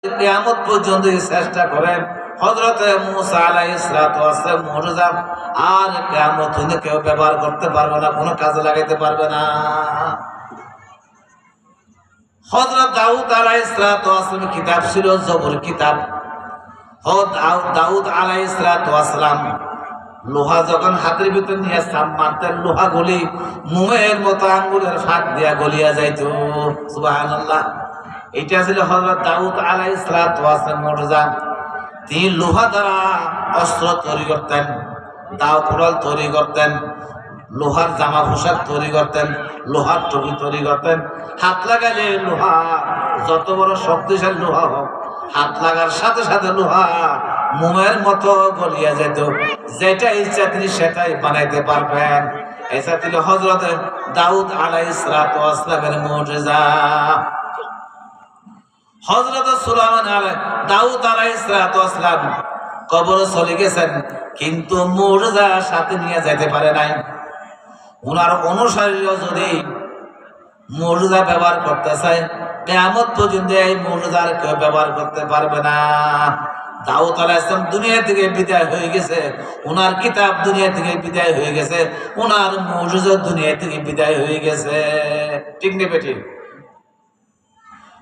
কিয়ামত পর্যন্ত চেষ্টা করেন হযরত মূসা আলাইহিস সালাতু ওয়াস সালাম মুজিজা আর কিয়ামত পর্যন্ত কেউ ব্যবহার করতে পারবে না, কোনো কাজে লাগাইতে পারবে না। হযরত দাউদ আলাইহিস সালাতু ওয়াস সালামের কিতাব ছিল জবর কিতাব। দাউদ আলাইহিস সালাতু ওয়াস সালাম লোহা যখন হাতের ভিতর নিয়ে চাপ মারতেন, লোহা গলি মোমের মতো আঙ্গুলের ফাঁক দিয়া গলিয়া যাইত। সুবহানাল্লাহ। এটা ছিল হযরত দাউদ আলাইহিস সালাতু ওয়াস সালামের মুজিজা। তিনি লোহা দ্বারা অস্ত্র তৈরি করতেন, দাও কুড়াল তৈরি করতেন, লোহার জামা পোশাক তৈরি করতেন, লোহার টুপি তৈরি করতেন। হাত লাগালে লোহা যত বড় শক্তিশালী লোহা হোক, হাত লাগার সাথে সাথে লোহা মোমের মতো গলিয়া যেত। যেটা ইচ্ছা তিনি সেটাই বানাইতে পারবেন। এটা ছিল হযরত দাউদ আলাইহিস সালাতু ওয়াস সালামের মুজিজা। হযরত সুলাইমান দাউদ আলাইহিস সালাতু ওয়াস সালাম কবরে চলে গেছেন, কিন্তু মুজিজা সাথে নিয়ে যেতে পারে নাই। ওনার অনুসারীরা যদি মুজিজা ব্যবহার করতে চায়, কিয়ামত পর্যন্ত এই মুজিজার কেউ ব্যবহার করতে পারবে না। দাউদ আলাইহিস সালাম দুনিয়া থেকে বিদায় হয়ে গেছে, ওনার কিতাব দুনিয়া থেকে বিদায় হয়ে গেছে, ওনার মুজিজা দুনিয়া থেকে বিদায় হয়ে গেছে। ঠিক না বেঠিক?